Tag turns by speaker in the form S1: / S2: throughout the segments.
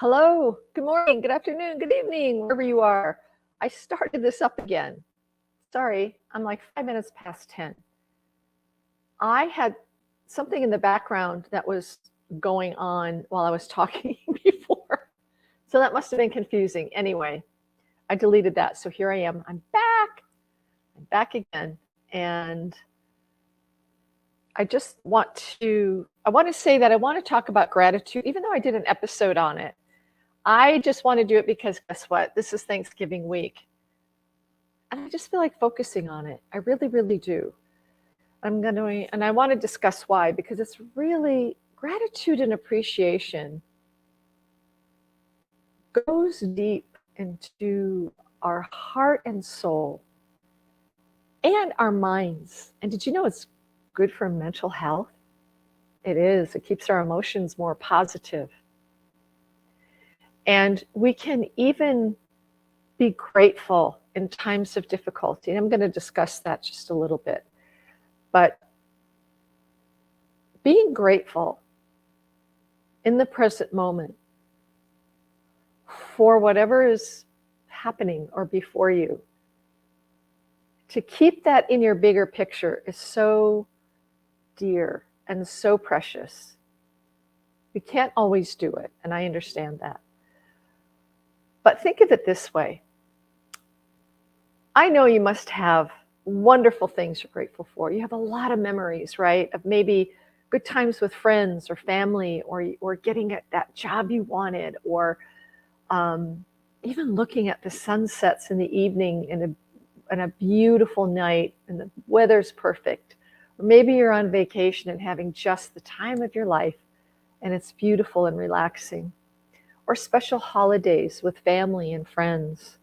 S1: Hello, good morning, good afternoon, good evening, wherever you are. I started this up again. Sorry, I'm like 5 minutes past 10. I had something in the background that was going on while I was talking before. So that must have been confusing. Anyway, I deleted that. So here I am. I'm back. I'm back again. And I want to say that I want to talk about gratitude, even though I did an episode on it. I just want to do it because guess what? This is Thanksgiving week. And I just feel like focusing on it. I really, really do. And I want to discuss why, because it's really gratitude and appreciation goes deep into our heart and soul and our minds. And did you know it's good for mental health? It is. It keeps our emotions more positive. And we can even be grateful in times of difficulty. And I'm going to discuss that just a little bit. But being grateful in the present moment for whatever is happening or before you, to keep that in your bigger picture is so dear and so precious. We can't always do it, and I understand that. But think of it this way. I know you must have wonderful things you're grateful for. You have a lot of memories, right? Of maybe good times with friends or family, or getting at that job you wanted, or even looking at the sunsets in the evening in a beautiful night and the weather's perfect. Or maybe you're on vacation and having just the time of your life and it's beautiful and relaxing. Or special holidays with family and friends.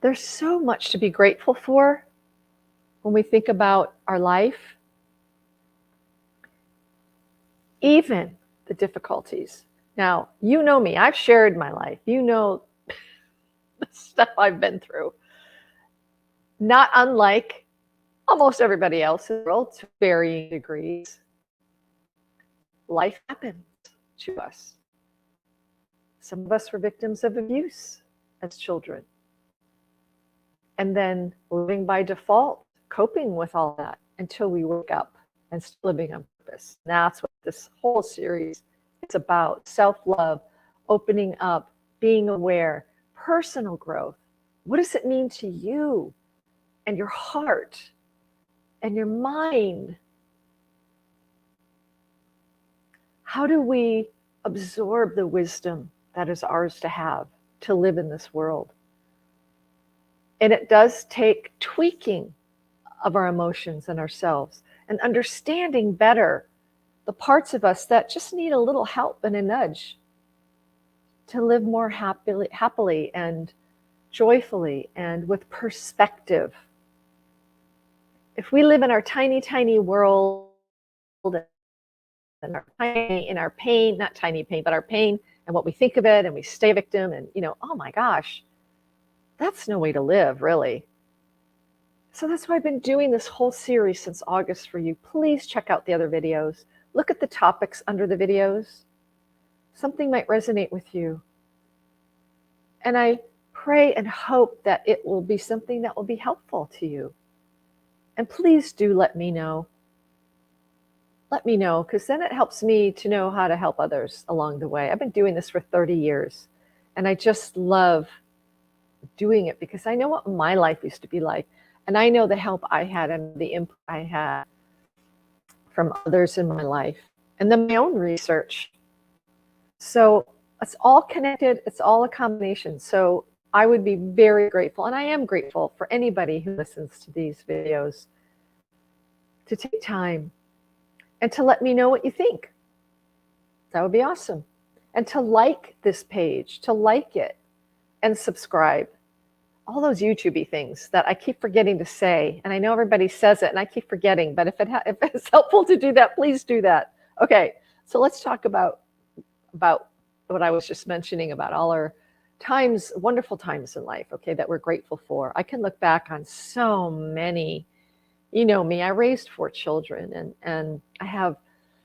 S1: There's so much to be grateful for when we think about our life, even the difficulties. Now, you know me, I've shared my life. You know the stuff I've been through. Not unlike almost everybody else in the world, to varying degrees. Life happens to us. Some of us were victims of abuse as children. And then living by default, coping with all that until we wake up and still living on purpose. And that's what this whole series is about. Self-love, opening up, being aware, personal growth. What does it mean to you and your heart and your mind? How do we absorb the wisdom that is ours to have, to live in this world? And it does take tweaking of our emotions and ourselves and understanding better the parts of us that just need a little help and a nudge to live more happily and joyfully and with perspective. If we live in our tiny, tiny world and in our pain, not tiny pain, but our pain and what we think of it, and we stay a victim, and oh my gosh, that's no way to live, really. So that's why I've been doing this whole series since August for you. Please check out the other videos. Look at the topics under the videos. Something might resonate with you. And I pray and hope that it will be something that will be helpful to you. And please do let me know. Let me know, because then it helps me to know how to help others along the way. I've been doing this for 30 years, and I just love doing it because I know what my life used to be like. And I know the help I had and the input I had from others in my life, and then my own research. So it's all connected. It's all a combination. So I would be very grateful, and I am grateful for anybody who listens to these videos to take time and to let me know what you think. That would be awesome. And to like this page, to like it and subscribe. All those YouTube-y things that I keep forgetting to say. And I know everybody says it and I keep forgetting, but if it's helpful to do that, please do that. Okay, so let's talk about what I was just mentioning about all our times, wonderful times in life, okay, that we're grateful for. I can look back on so many. You know me, I raised 4 children, and I have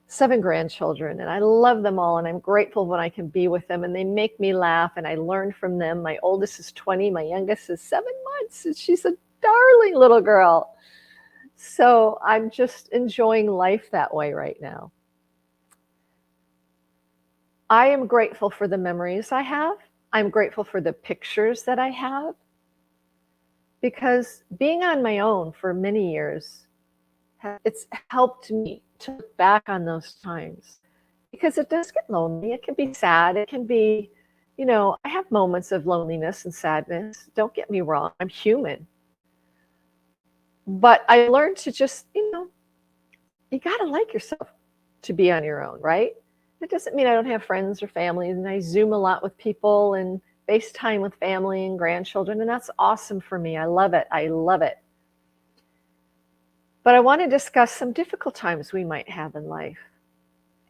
S1: 7 grandchildren, and I love them all, and I'm grateful when I can be with them, and they make me laugh, and I learn from them. My oldest is 20, my youngest is 7 months, and she's a darling little girl. So I'm just enjoying life that way right now. I am grateful for the memories I have. I'm grateful for the pictures that I have, because being on my own for many years, it's helped me to look back on those times, because it does get lonely. It can be sad. It can be, I have moments of loneliness and sadness. Don't get me wrong. I'm human. But I learned to just, you got to like yourself to be on your own, right? It doesn't mean I don't have friends or family, and I Zoom a lot with people and FaceTime with family and grandchildren, and that's awesome for me. I love it. I love it. But I want to discuss some difficult times we might have in life.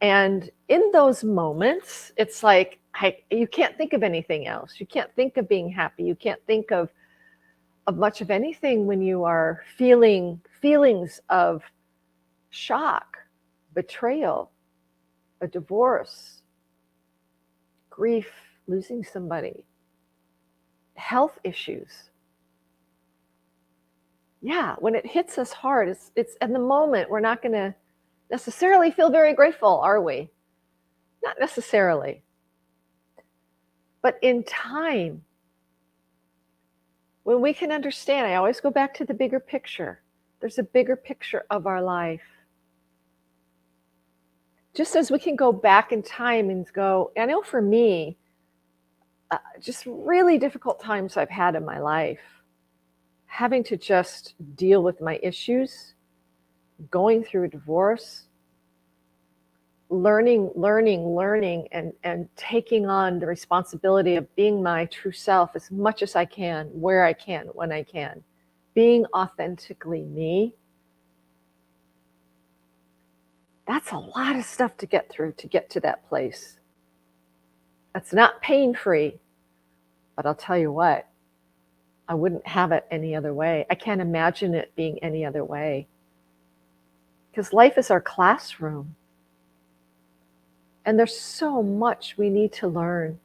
S1: And in those moments, it's like you can't think of anything else. You can't think of being happy. You can't think of much of anything when you are feeling feelings of shock, betrayal, a divorce, grief, losing somebody, health issues. Yeah, when it hits us hard, it's in the moment, we're not going to necessarily feel very grateful, are we? Not necessarily. But in time, when we can understand, I always go back to the bigger picture. There's a bigger picture of our life. Just as we can go back in time and go, I know for me, just really difficult times I've had in my life, having to just deal with my issues, going through a divorce, learning, and taking on the responsibility of being my true self as much as I can, where I can, when I can, being authentically me. That's a lot of stuff to get through to get to that place. That's not pain-free, but I'll tell you what, I wouldn't have it any other way. I can't imagine it being any other way. Because life is our classroom. And there's so much we need to learn.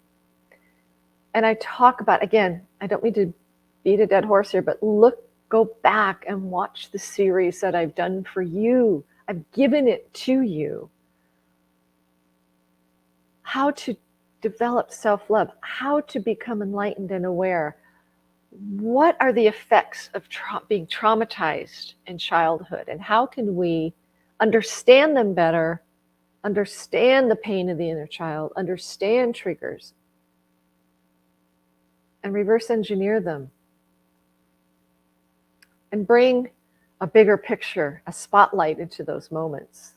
S1: And I talk about, again, I don't mean to beat a dead horse here, but go back and watch the series that I've done for you. I've given it to you. How to develop self-love, how to become enlightened and aware. What are the effects of being traumatized in childhood, and how can we understand them better, understand the pain of the inner child, understand triggers, and reverse engineer them, and bring a bigger picture, a spotlight into those moments.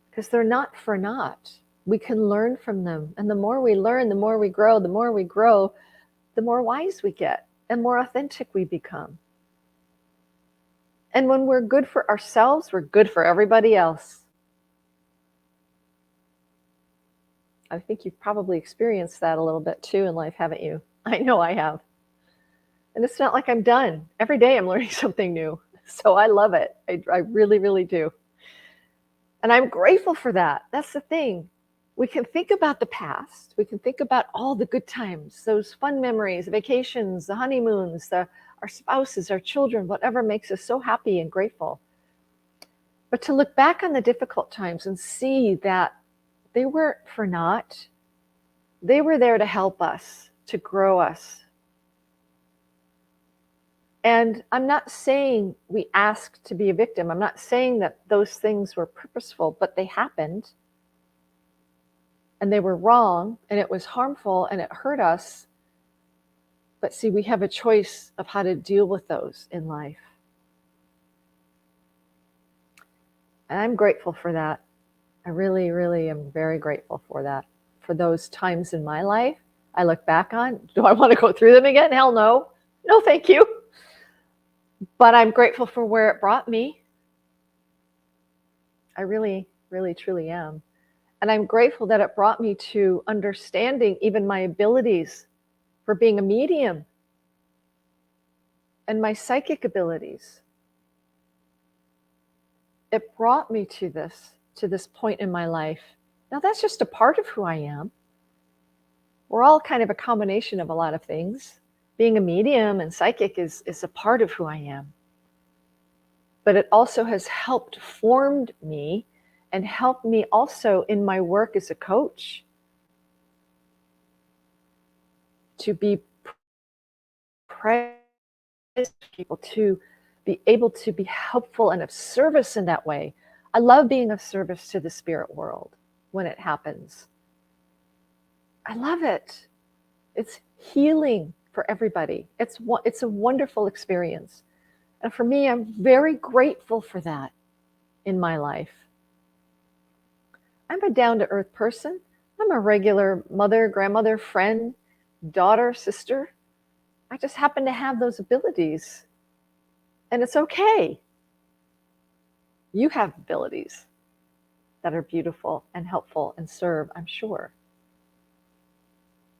S1: Because they're not for naught. We can learn from them. And the more we learn, the more we grow, the more wise we get, and more authentic we become. And when we're good for ourselves, we're good for everybody else. I think you've probably experienced that a little bit too in life, haven't you? I know I have. And it's not like I'm done. Every day I'm learning something new. So I love it. I really, really do. And I'm grateful for that. That's the thing. We can think about the past. We can think about all the good times, those fun memories, vacations, the honeymoons, our spouses, our children, whatever makes us so happy and grateful. But to look back on the difficult times and see that they weren't for naught. They were there to help us, to grow us. And I'm not saying we asked to be a victim. I'm not saying that those things were purposeful, but they happened. And they were wrong, and it was harmful, and it hurt us. But see, we have a choice of how to deal with those in life. And I'm grateful for that. I really, really am very grateful for that. For those times in my life I look back on. Do I want to go through them again? Hell no. No, thank you. But I'm grateful for where it brought me. I really, really, truly am. And I'm grateful that it brought me to understanding even my abilities for being a medium and my psychic abilities. It brought me to this, to this point in my life. Now, that's just a part of who I am. We're all kind of a combination of a lot of things. Being a medium and psychic is a part of who I am. But it also has helped formed me and helped me also in my work as a coach to be present to people, to be able to be helpful and of service in that way. I love being of service to the spirit world when it happens. I love it. It's healing for everybody. It's a wonderful experience. And for me, I'm very grateful for that in my life. I'm a down-to-earth person. I'm a regular mother, grandmother, friend, daughter, sister. I just happen to have those abilities. And it's okay. You have abilities that are beautiful and helpful and serve, I'm sure.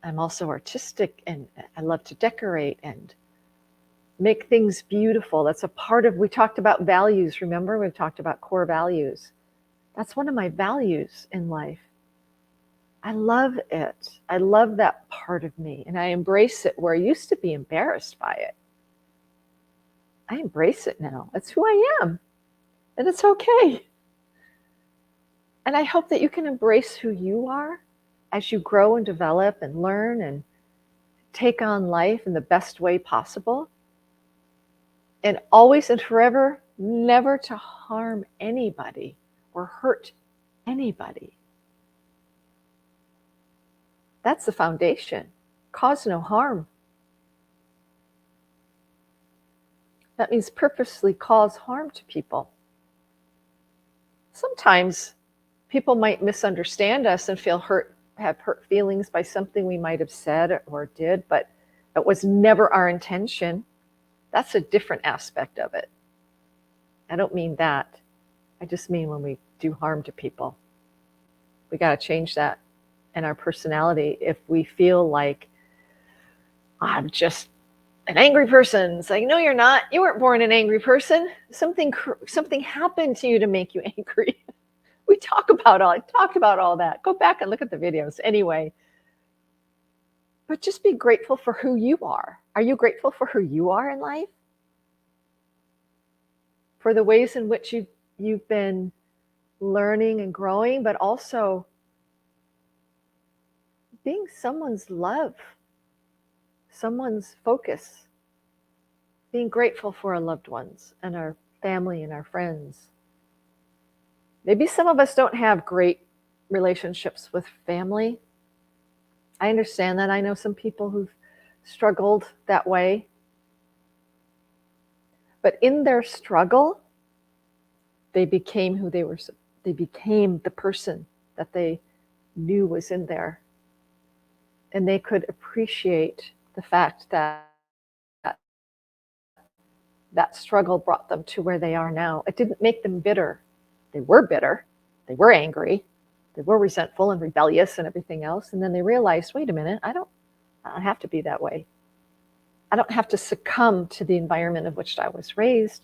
S1: I'm also artistic and I love to decorate and make things beautiful. That's a part of, we talked about values, remember? We've talked about core values. That's one of my values in life. I love it. I love that part of me and I embrace it where I used to be embarrassed by it. I embrace it now. It's who I am and it's okay. And I hope that you can embrace who you are as you grow and develop and learn and take on life in the best way possible. And always and forever, never to harm anybody or hurt anybody. That's the foundation. Cause no harm. That means purposely cause harm to people. Sometimes people might misunderstand us and feel hurt, have hurt feelings by something we might have said or did, but it was never our intention. That's a different aspect of it. I don't mean that. I just mean when we do harm to people. We got to change that in our personality. If we feel like I'm just an angry person, it's like, no, you're not. You weren't born an angry person. Something happened to you to make you angry. We talked about all that. Go back and look at the videos anyway. But just be grateful for who you are. Are you grateful for who you are in life? For the ways in which you've been learning and growing, but also being someone's love, someone's focus, being grateful for our loved ones and our family and our friends. Maybe some of us don't have great relationships with family. I understand that. I know some people who've struggled that way. But in their struggle, they became who they were. They became the person that they knew was in there. And they could appreciate the fact that that struggle brought them to where they are now. It didn't make them bitter. They were bitter. They were angry. They were resentful and rebellious and everything else. And then they realized, wait a minute, I don't have to be that way. I don't have to succumb to the environment of which I was raised.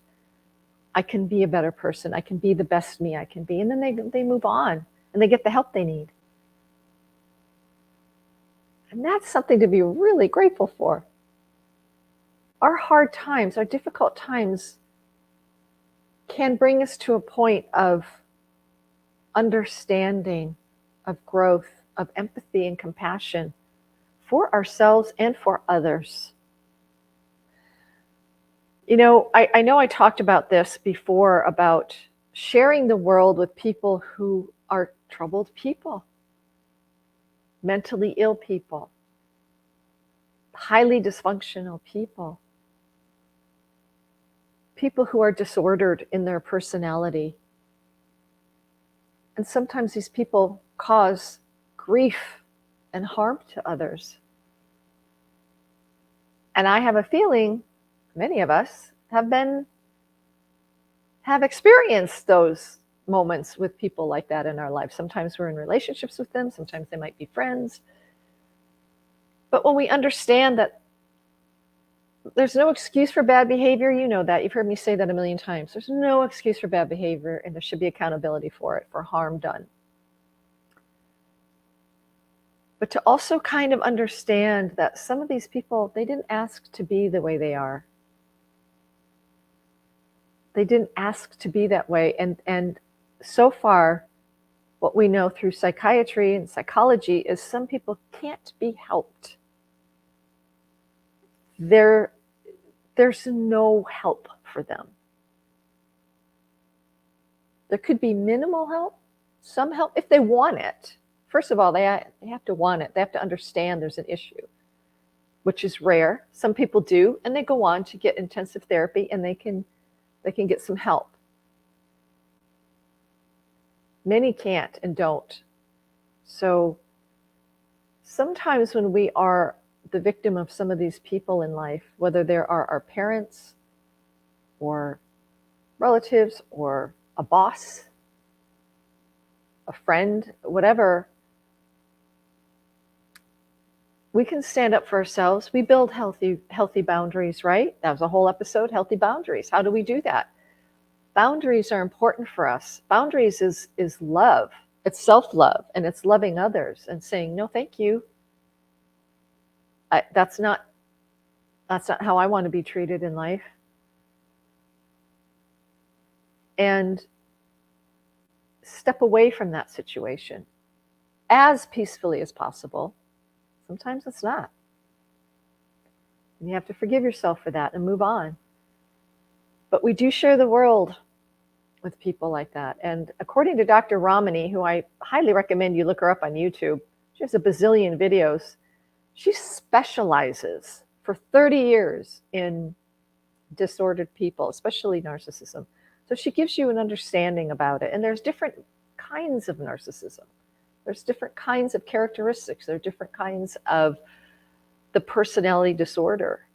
S1: I can be a better person. I can be the best me I can be. And then they move on and they get the help they need. And that's something to be really grateful for. Our hard times, our difficult times can bring us to a point of understanding, of growth, of empathy and compassion for ourselves and for others. You know I talked about this before, about sharing the world with people who are troubled people, mentally ill people, highly dysfunctional people, people who are disordered in their personality. And sometimes these people cause grief and harm to others. And I have a feeling many of us have experienced those moments with people like that in our lives. Sometimes we're in relationships with them, sometimes they might be friends. But when we understand that there's no excuse for bad behavior. You know that. You've heard me say that a million times. There's no excuse for bad behavior, and there should be accountability for it, for harm done. But to also kind of understand that some of these people, they didn't ask to be the way they are. They didn't ask to be that way. And so far, what we know through psychiatry and psychology is some people can't be helped. There's no help for them. There could be minimal help, some help, if they want it. First of all, they have to want it. They have to understand there's an issue, which is rare. Some people do, and they go on to get intensive therapy, and they can get some help. Many can't and don't. So sometimes when we are the victim of some of these people in life, whether they are our parents or relatives or a boss, a friend, whatever, we can stand up for ourselves. We build healthy boundaries, right? That was a whole episode, healthy boundaries. How do we do that? Boundaries are important for us. Boundaries is love. It's self-love, and it's loving others and saying, no, thank you. That's not how I want to be treated in life. And step away from that situation as peacefully as possible. Sometimes it's not. And you have to forgive yourself for that and move on. But we do share the world with people like that. And according to Dr. Ramani, who I highly recommend you look her up on YouTube, she has a bazillion videos. She specializes for 30 years in disordered people, especially narcissism. So she gives you an understanding about it. And there's different kinds of narcissism. There's different kinds of characteristics. There are different kinds of the personality disorder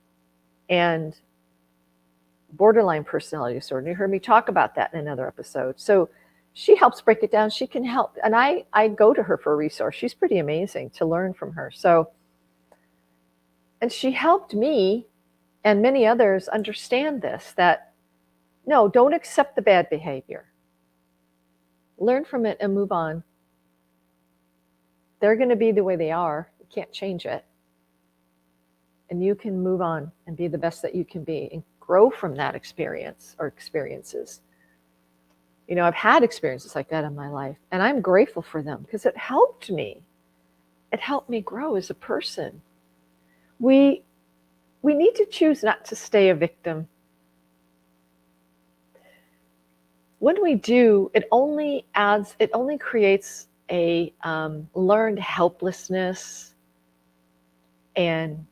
S1: and borderline personality disorder. You heard me talk about that in another episode. So she helps break it down. She can help. And I go to her for a resource. She's pretty amazing to learn from her. And she helped me and many others understand this, that no, don't accept the bad behavior. Learn from it and move on. They're going to be the way they are. You can't change it. And you can move on and be the best that you can be and grow from that experience or experiences. You know, I've had experiences like that in my life, and I'm grateful for them because it helped me. It helped me grow as a person. We need to choose not to stay a victim. When we do, it only creates a learned helplessness and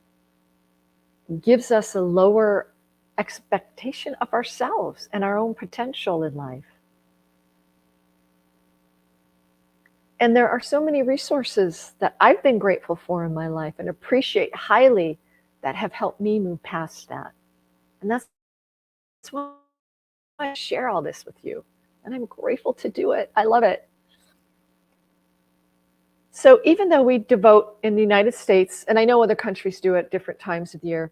S1: gives us a lower expectation of ourselves and our own potential in life. And there are so many resources that I've been grateful for in my life and appreciate highly that have helped me move past that. And that's why I share all this with you. And I'm grateful to do it. I love it. So even though we devote in the United States, and I know other countries do it at different times of the year,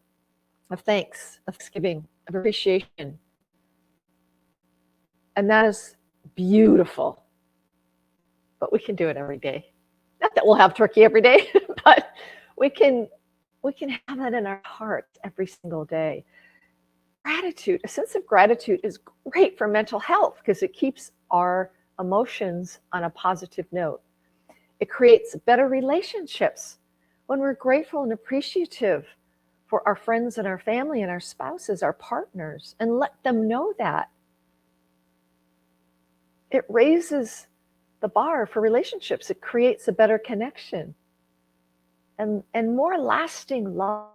S1: of thanks, of thanksgiving, of appreciation. And that is beautiful. But we can do it every day. Not that we'll have turkey every day, but we can have that in our hearts every single day. Gratitude, a sense of gratitude is great for mental health because it keeps our emotions on a positive note. It creates better relationships when we're grateful and appreciative for our friends and our family and our spouses, our partners, and let them know that. It raises the bar for relationships. It creates a better connection and more lasting love.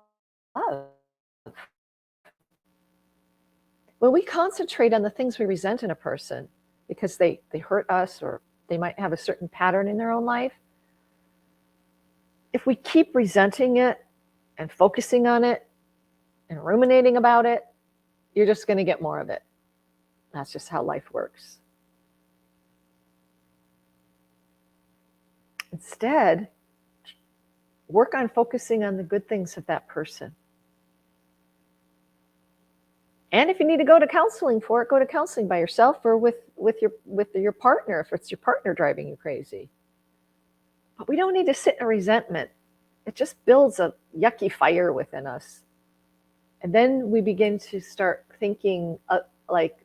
S1: When we concentrate on the things we resent in a person because they hurt us or they might have a certain pattern in their own life, if we keep resenting it and focusing on it and ruminating about it, you're just going to get more of it. That's just how life works. Instead, work on focusing on the good things of that person. And if you need to go to counseling for it, go to counseling by yourself or with your partner, if it's your partner driving you crazy. But we don't need to sit in resentment. It just builds a yucky fire within us. And then we begin to start thinking like,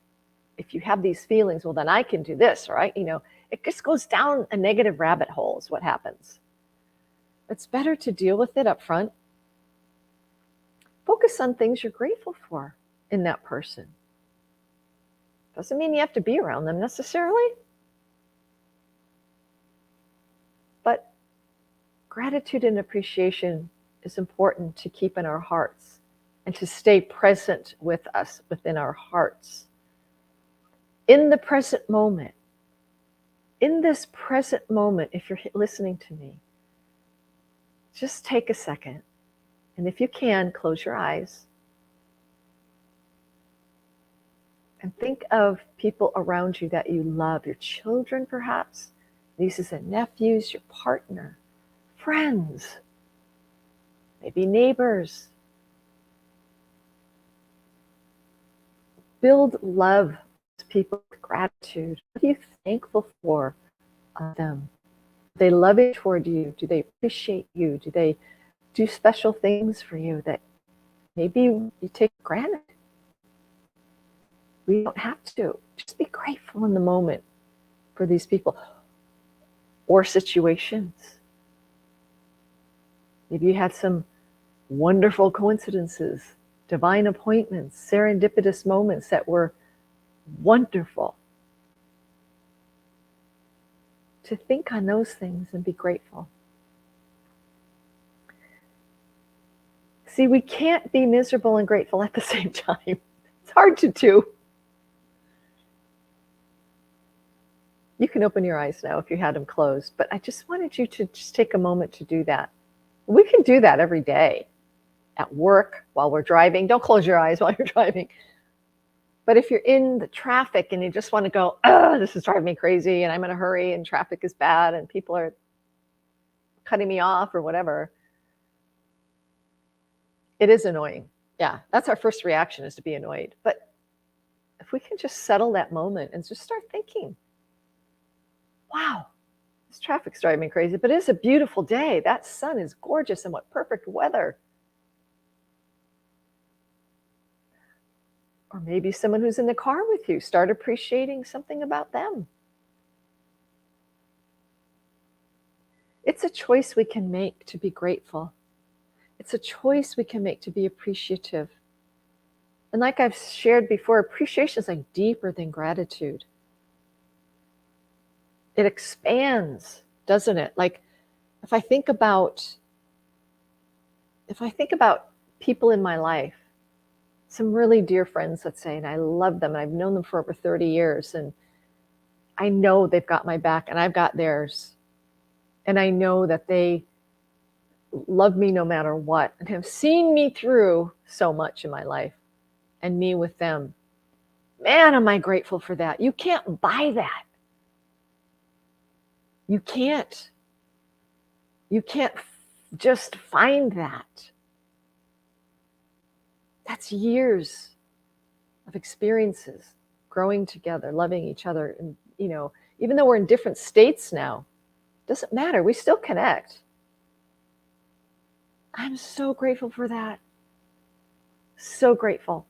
S1: if you have these feelings, well, then I can do this, right? It just goes down a negative rabbit hole is what happens. It's better to deal with it up front. Focus on things you're grateful for in that person. Doesn't mean you have to be around them necessarily. But gratitude and appreciation is important to keep in our hearts and to stay present with us within our hearts. In the present moment, in this present moment, if you're listening to me, just take a second. And if you can, close your eyes. And think of people around you that you love, your children perhaps, nieces and nephews, your partner, friends, maybe neighbors. Build love with people with gratitude. What are you thankful for them? Do they love it toward you? Do they appreciate you? Do they do special things for you that maybe you take for granted? We don't have to. Just be grateful in the moment for these people or situations. Maybe you had some wonderful coincidences, divine appointments, serendipitous moments that were wonderful. To think on those things and be grateful. See, we can't be miserable and grateful at the same time. It's hard to do. You can open your eyes now if you had them closed, but I just wanted you to just take a moment to do that. We can do that every day, at work, while we're driving. Don't close your eyes while you're driving. But if you're in the traffic and you just want to go, this is driving me crazy and I'm in a hurry and traffic is bad and people are cutting me off or whatever, it is annoying. Yeah, that's our first reaction, is to be annoyed. But if we can just settle that moment and just start thinking, wow, this traffic's driving me crazy, but it's a beautiful day. That sun is gorgeous and what perfect weather. Or maybe someone who's in the car with you, start appreciating something about them. It's a choice we can make to be grateful. It's a choice we can make to be appreciative. And like I've shared before, appreciation is like deeper than gratitude. It expands, doesn't it? Like if I think about people in my life, some really dear friends, let's say, and I love them and I've known them for over 30 years and I know they've got my back and I've got theirs. And I know that they love me no matter what and have seen me through so much in my life and me with them. Man, am I grateful for that. You can't buy that. You can't just find that. That's years of experiences, growing together, loving each other. And, even though we're in different states now, doesn't matter. We still connect. I'm so grateful for that. So grateful.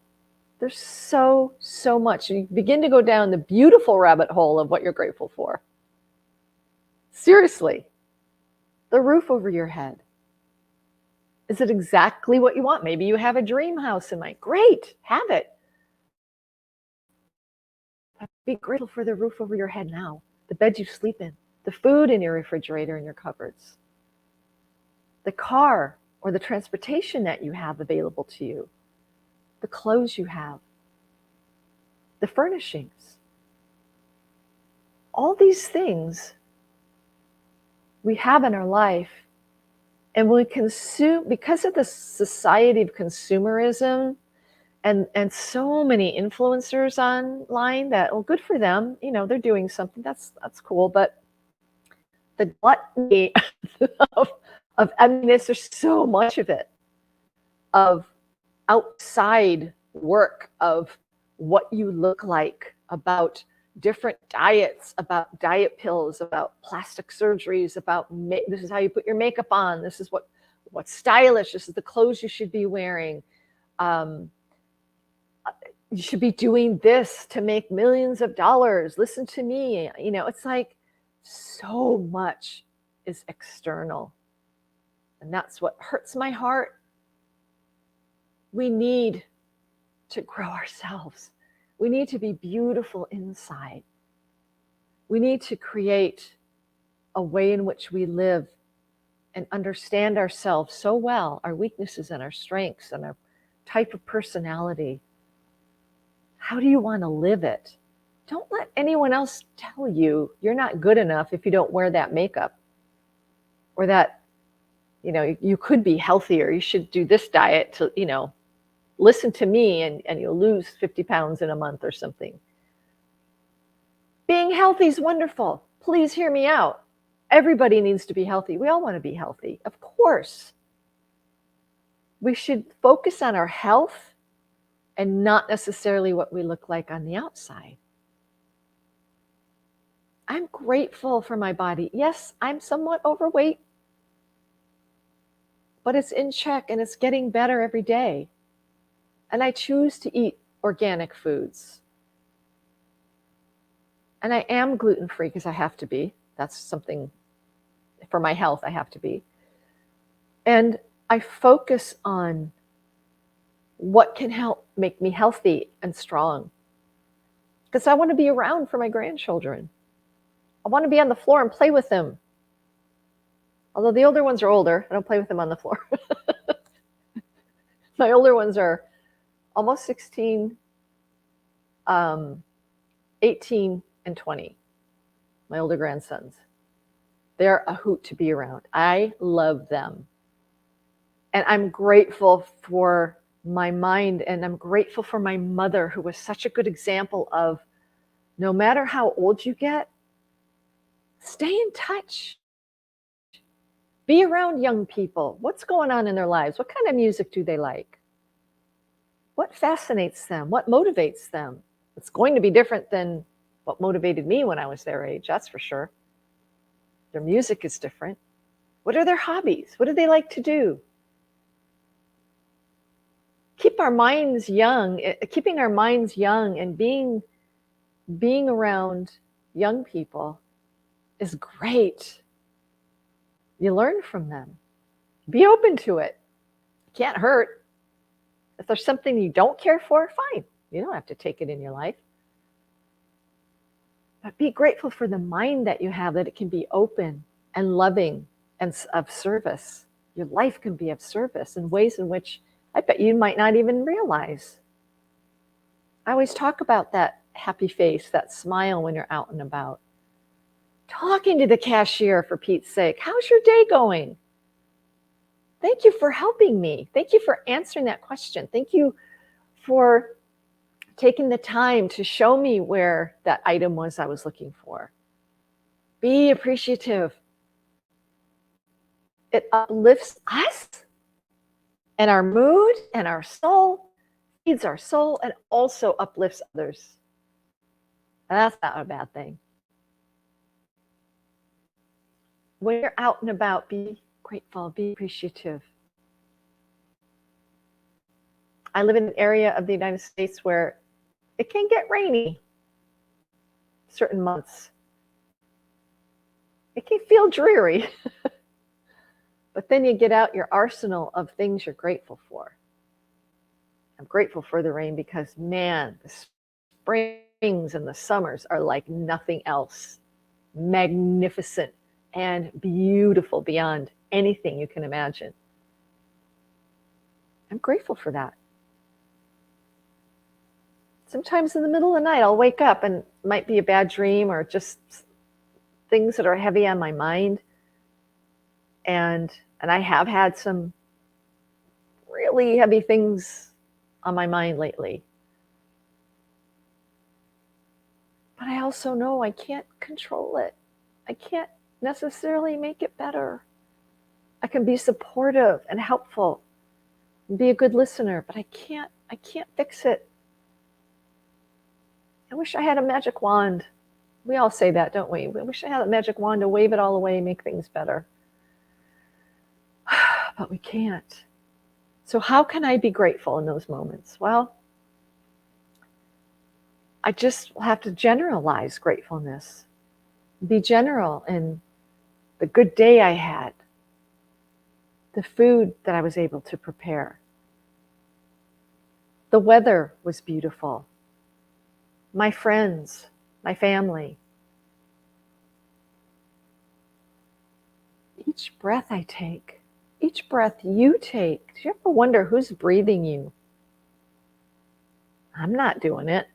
S1: There's so much. You begin to go down the beautiful rabbit hole of what you're grateful for. Seriously, the roof over your head. Is it exactly what you want? Maybe you have a dream house in mind. Great, have it. Be grateful for the roof over your head now, the bed you sleep in, the food in your refrigerator and your cupboards, the car or the transportation that you have available to you, the clothes you have, the furnishings. All these things we have in our life, and we consume because of the society of consumerism and so many influencers online that, well, good for them, they're doing something, that's cool, but the gluttony there's so much of it, of outside work of what you look like, about different diets, about diet pills, about plastic surgeries, about this is how you put your makeup on, this is what's stylish, this is the clothes you should be wearing. You should be doing this to make millions of dollars. Listen to me. It's like so much is external. And that's what hurts my heart. We need to grow ourselves. We need to be beautiful inside. We need to create a way in which we live and understand ourselves so well, our weaknesses and our strengths and our type of personality. How do you want to live it? Don't let anyone else tell you you're not good enough if you don't wear that makeup, or that, you could be healthier. You should do this diet to, listen to me and you'll lose 50 pounds in a month or something. Being healthy is wonderful. Please hear me out. Everybody needs to be healthy. We all want to be healthy, of course. We should focus on our health and not necessarily what we look like on the outside. I'm grateful for my body. Yes, I'm somewhat overweight, but it's in check and it's getting better every day. And I choose to eat organic foods. And I am gluten-free because I have to be. That's something for my health I have to be. And I focus on what can help make me healthy and strong. Because I want to be around for my grandchildren. I want to be on the floor and play with them. Although the older ones are older, I don't play with them on the floor. My older ones are almost 16, 18, and 20. My older grandsons. They're a hoot to be around. I love them. And I'm grateful for my mind, and I'm grateful for my mother, who was such a good example of, no matter how old you get, stay in touch. Be around young people. What's going on in their lives? What kind of music do they like? What fascinates them? What motivates them? It's going to be different than what motivated me when I was their age, that's for sure. Their music is different. What are their hobbies? What do they like to do? Keep our minds young, keeping our minds young and being around young people is great. You learn from them. Be open to it. It can't hurt. If there's something you don't care for, fine. You don't have to take it in your life. But be grateful for the mind that you have, that it can be open and loving and of service. Your life can be of service in ways in which I bet you might not even realize. I always talk about that happy face, that smile when you're out and about. Talking to the cashier, for Pete's sake. How's your day going? Thank you for helping me. Thank you for answering that question. Thank you for taking the time to show me where that item was I was looking for. Be appreciative. It uplifts us and our mood and our soul, feeds our soul, and also uplifts others. And that's not a bad thing. When you're out and about, be grateful, be appreciative. I live in an area of the United States where it can get rainy certain months. It can feel dreary. But then you get out your arsenal of things you're grateful for. I'm grateful for the rain because, man, the springs and the summers are like nothing else. Magnificent and beautiful beyond anything you can imagine. I'm grateful for that. Sometimes in the middle of the night, I'll wake up and it might be a bad dream or just things that are heavy on my mind. And I have had some really heavy things on my mind lately. But I also know I can't control it. I can't necessarily make it better. I can be supportive and helpful and be a good listener, but I can't I can't fix it. I wish I had a magic wand. We all say that, don't we? We wish I had a magic wand to wave it all away and make things better. But we can't. So how can I be grateful in those moments? Well, I just have to generalize gratefulness. Be general in the good day I had, the food that I was able to prepare. The weather was beautiful. My friends, my family. Each breath I take, each breath you take. Do you ever wonder who's breathing you? I'm not doing it.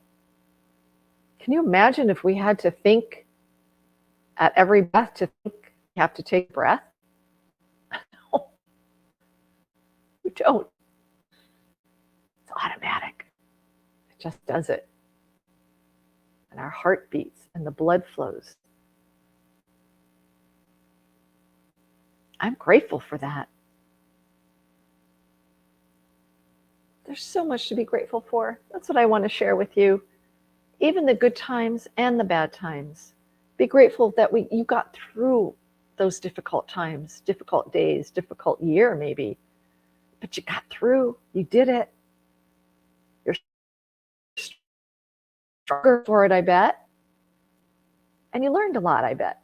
S1: Can you imagine if we had to think at every breath to think you have to take a breath? No, you don't. It's automatic. It just does it. And our heart beats and the blood flows. I'm grateful for that. There's so much to be grateful for. That's what I want to share with you. Even the good times and the bad times. Be grateful that you got through those difficult times, difficult days, difficult year maybe. But you got through. You did it. You're stronger for it, I bet. And you learned a lot, I bet.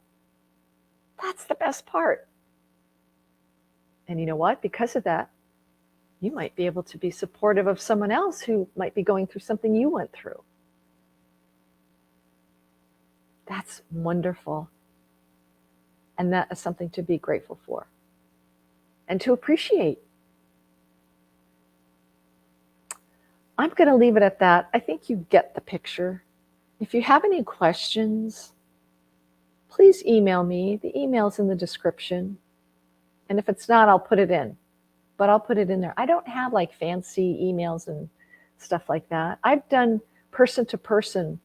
S1: That's the best part. And you know what? Because of that, you might be able to be supportive of someone else who might be going through something you went through. That's wonderful. And that is something to be grateful for and to appreciate. I'm going to leave it at that. I think you get the picture. If you have any questions, please email me. The email's in the description. And if it's not, I'll put it in. But I'll put it in there. I don't have like fancy emails and stuff like that. I've done person to person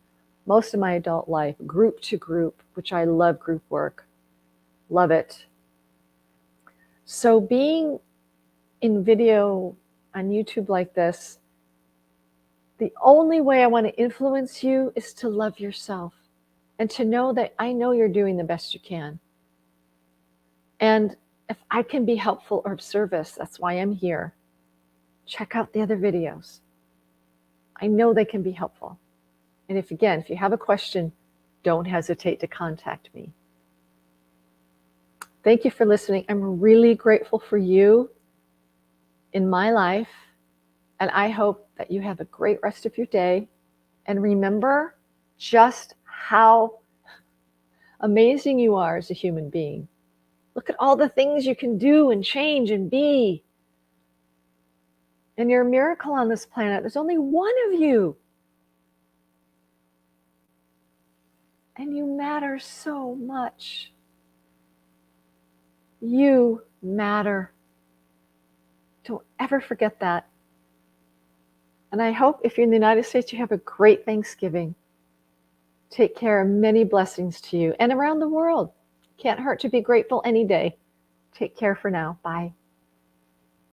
S1: most of my adult life, group to group, which I love group work. Love it. So being in video on YouTube like this, the only way I want to influence you is to love yourself and to know that I know you're doing the best you can. And if I can be helpful or of service, that's why I'm here. Check out the other videos. I know they can be helpful. And if you have a question, don't hesitate to contact me. Thank you for listening. I'm really grateful for you in my life. And I hope that you have a great rest of your day. And remember just how amazing you are as a human being. Look at all the things you can do and change and be. And you're a miracle on this planet. There's only one of you. And you matter so much. You matter. Don't ever forget that. And I hope if you're in the United States, you have a great Thanksgiving. Take care. Many blessings to you and around the world. Can't hurt to be grateful any day. Take care for now. Bye.